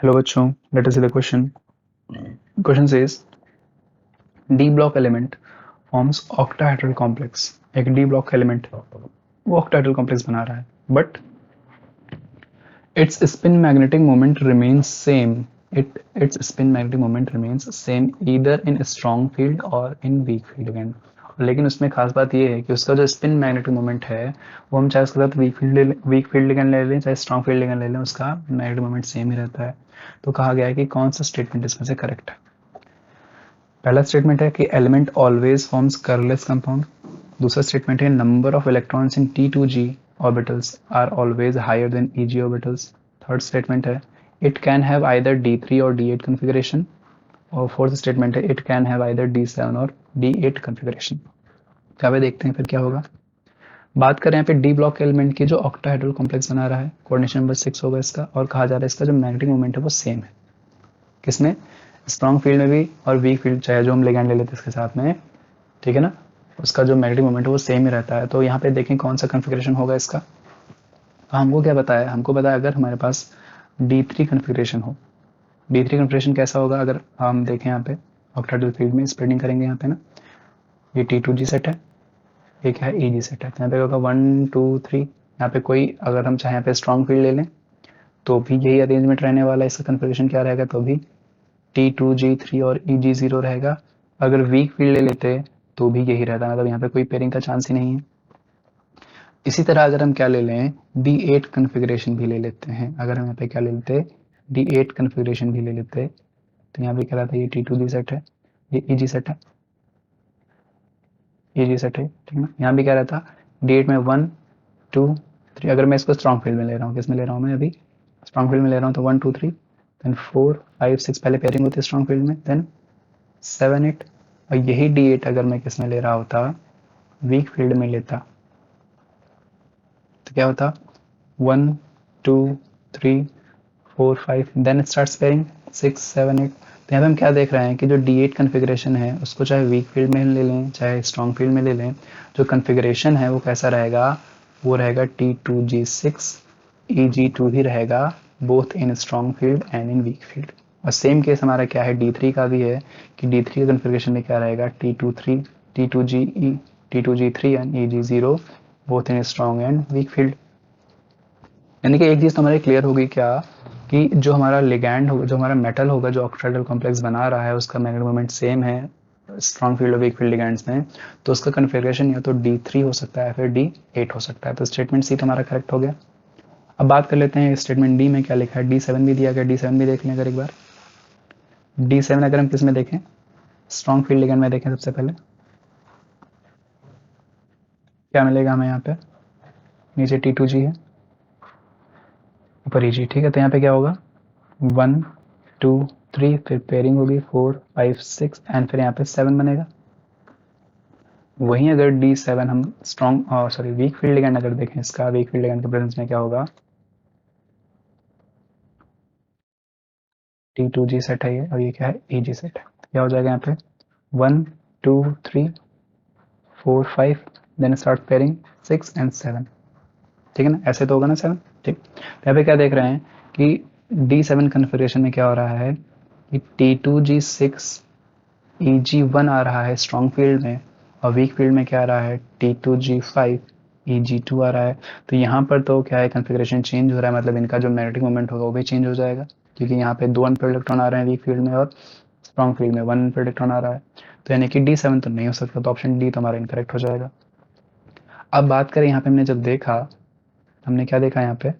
Hello बच्चों, let us see the question. Question says D block element forms octahedral complex. एक D block element वो octahedral complex बना रहा है, but its spin magnetic moment remains same. Its spin magnetic moment remains same either in strong field or in weak field again. लेकिन उसमें खास बात ये है कि उसका जो स्पिन मैग्नेटिक मोमेंट है वो हम चाहे उसके साथ वीक फील्ड लिगेंड ले लें चाहे स्ट्रॉन्ग फील्ड लिगेंड ले लें, उसका मैग्नेटिक मोमेंट सेम ही रहता है. तो कहा गया है कि कौन सा स्टेटमेंट इसमें से करेक्ट है. पहला स्टेटमेंट है कि एलिमेंट ऑलवेज फॉर्म्स कर्वलेस कंपाउंड. दूसरा स्टेटमेंट है number of electrons in T2G orbitals are always higher than EG orbitals. Third statement है it can have either D3 और D8 configuration. और फोर्थ स्टेटमेंट है it can have either D7 और D8 configuration. तो देखते हैं फिर क्या होगा. बात करें यहाँ पे डी ब्लॉक एलिमेंट की जो ऑक्टाहेड्रल कॉम्प्लेक्स बना रहा है, कोऑर्डिनेशन नंबर 6 होगा इसका, और कहा जा रहा है इसका जो मैग्नेटिक मोमेंट है वो सेम है. किसमें? स्ट्रॉन्ग फील्ड में भी और वीक फील्ड, चाहे जो हम लिगेंड ले लेते हैं इसके साथ में, ठीक है ना, उसका जो मैग्नेटिक मोमेंट है वो सेम ही रहता है. तो यहाँ पे देखें कौन सा कन्फिग्रेशन होगा इसका. तो हमको क्या बताया, हमको बताया अगर हमारे पास D3 कन्फिग्रेशन हो. D3 कन्फिग्रेशन कैसा होगा, अगर हम देखें यहाँ पे ऑक्टाहेड्रल फील्ड में स्प्रेडिंग करेंगे यहाँ पे ना, ये T2G सेट है, ये क्या है EG सेट है. यहाँ पे होगा 1 2 3. यहाँ पे कोई अगर हम चाहे यहाँ पे स्ट्रॉन्ग फील्ड ले लें तो भी यही अरेंजमेंट रहने वाला है. इसका कन्फिग्रेशन क्या रहेगा, तो भी T2G3 और EG0 रहेगा. अगर वीक फील्ड ले लेते तो भी यही रहता, मतलब यहाँ पे कोई पेयरिंग का चांस ही नहीं है. इसी तरह अगर हम क्या ले लें, D8 कन्फिग्रेशन भी ले लेते हैं. अगर हम यहाँ पे क्या ले लेते, D8 कन्फिग्रेशन भी ले लेते, तो यहाँ पे क्या रहता है, ये T2G सेट है, ये EG सेट है, EG सेट है, ठीक है. यहाँ भी क्या रहता, D8 में 1 2 3. अगर मैं इसको स्ट्रॉन्ग फील्ड में ले रहा हूँ, किस में ले रहा हूँ मैं अभी, स्ट्रॉन्ग फील्ड में ले रहा हूँ, तो 1 2 3 देन 4 5 6 पहले पेयरिंग होती है स्ट्रॉन्ग फील्ड में, देन 7 8. और यही D8 अगर मैं किस में ले रहा होता, वीक फील्ड में लेता, तो क्या होता, 1 2 3 4 5 देन इट स्टार्ट्स पेयरिंग 6 7 8. तो यहाँ पे हम क्या देख रहे हैं कि जो D8 कन्फिग्रेशन है उसको चाहे वीक फील्ड में ले लें चाहे स्ट्रॉन्ग फील्ड में ले लें, जो कन्फिग्रेशन है वो कैसा रहेगा, वो रहेगा T2G6 EG2 ही रहेगा, both in strong field and in weak field. और सेम केस हमारा क्या है D3 का भी है कि D3 के कन्फिग्रेशन में क्या रहेगा, T2G3 and EG0 both in strong and weak field. यानी कि एक चीज़ तो हमारी क्लियर होगी क्या, कि जो हमारा लिगैंड होगा, जो हमारा मेटल होगा जो ऑक्टाहेड्रल कॉम्प्लेक्स बना रहा है, उसका मैग्नेटिक मोमेंट सेम है स्ट्रॉन्ग फील्ड और वीक फील्ड लिगैंड्स में, तो उसका कन्फिग्रेशन या तो D3 हो सकता है फिर D8 हो सकता है. तो स्टेटमेंट सी तो हमारा करेक्ट हो गया. अब बात कर लेते हैं स्टेटमेंट डी में क्या लिखा है. D7 भी दिया गया, D7 भी देख लें अगर एक बार. D7 अगर हम किस में देखें, स्ट्रॉन्ग फील्ड लिगैंड में देखें, सबसे पहले क्या मिलेगा हमें, यहाँ पे नीचे T2G है, ऊपर EG, ठीक है. तो यहाँ पे क्या होगा, 1 2 3 फिर पेयरिंग होगी 4 5 6 एंड फिर यहाँ पे 7 बनेगा. वहीं अगर D7 हम strong sorry weak field ligand अगर देखें, इसका वीक फील्ड लिगैंड के प्रेजेंस में क्या होगा, T2G सेट है ये, और ये क्या है EG सेट है. क्या हो जाएगा यहाँ पे 1 2 3 4 5 देन स्टार्ट पेयरिंग 6 एंड 7, ठीक है ना. ऐसे तो होगा ना 7, ठीक. तो यहाँ पे क्या देख रहे हैं कि D7 कन्फिग्रेशन में क्या हो रहा है कि T2G6 EG1 आ रहा है स्ट्रॉन्ग फील्ड में, और वीक फील्ड में क्या आ रहा है T2G5 EG2 आ रहा है. तो यहाँ पर तो क्या है, कन्फिग्रेशन चेंज हो रहा है, मतलब इनका जो मैग्नेटिक मोमेंट होगा वो भी चेंज हो जाएगा, क्योंकि यहाँ पे 2 अनपेयर्ड इलेक्ट्रॉन आ रहे हैं वीक फील्ड में और स्ट्रॉन्ग फील्ड में 1 अनपेयर्ड इलेक्ट्रॉन आ रहा है. तो यानी कि D7 तो नहीं हो सकता, तो ऑप्शन डी तो हमारा इनकरेक्ट हो जाएगा. अब बात करें यहाँ पे हमने जब देखा, हमने क्या देखा यहाँ पे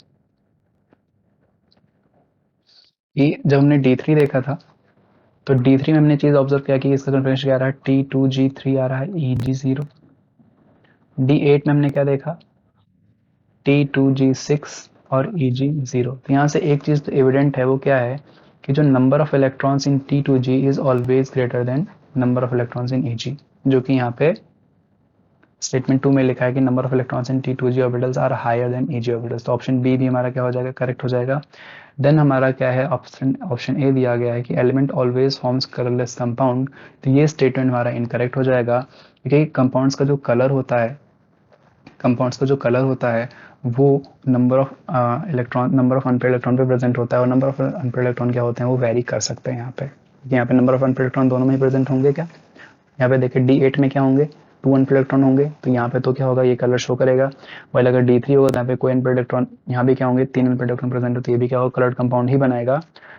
कि जब हमने D3 देखा था, तो D3 में हमने चीज़ ऑब्जर्व किया कि इसका कन्फिग्रेशन क्या आ रहा है, T2G3 आ रहा है EG0. D8 में हमने क्या देखा, T2G6 और EG0. तो यहाँ से एक चीज़ तो एविडेंट है, वो क्या है कि जो number of electrons in T2G is always greater than number of electrons in EG, जो कि यहाँ पे स्टेटमेंट 2 में लिखा है कि number of electrons in T2G orbitals are higher than EG orbitals. तो ऑप्शन बी भी हमारा क्या हो जाएगा, करेक्ट हो जाएगा. देन हमारा क्या है, ऑप्शन ए दिया गया है कि element always forms colourless compound. तो ये स्टेटमेंट हमारा इनकरेक्ट हो जाएगा, क्योंकि कंपाउंड्स का जो कलर होता है, कंपाउंड्स का जो कलर होता है वो नंबर ऑफ अनपेड इलेक्ट्रॉन पे प्रेजेंट होता है, और नंबर ऑफ अनपेड इलेक्ट्रॉन क्या होते हैं वो वेरी कर सकते हैं यहाँ पे नंबर ऑफ अनपेड इलेक्ट्रॉन दोनों में ही प्रेजेंट होंगे क्या? यहाँ पे देखिए D8 में क्या होंगे, 2 अनपेड इलेक्ट्रॉन होंगे, तो यहाँ पे तो क्या होगा, ये कलर शो करेगा। वाइल अगर D3 होगा तो यहाँ पे कोई अनपेड इलेक्ट्रॉन, यहाँ भी क्या होंगे, 3 अनपेड इलेक्ट्रॉन प्रेजेंट होते हैं, ये भी क्या होगा, कलर्ड कंपाउंड ही बनाएगा।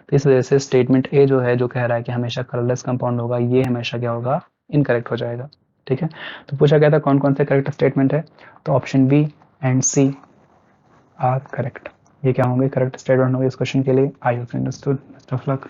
तो इस वजह से स्टेटमेंट ए जो है, जो कह रहा है कि हमेशा कलरलेस कंपाउंड होगा, ये हमेशा क्या होगा, इनकरेक्ट हो जाएगा। ठीक है, तो पूछा गया था कौन कौन से करेक्ट स्टेटमेंट है, तो option B and C are correct. ये क्या होंगे, करेक्ट स्टेटमेंट होंगे इस क्वेश्चन के लिए। I hope you understood. Best of luck.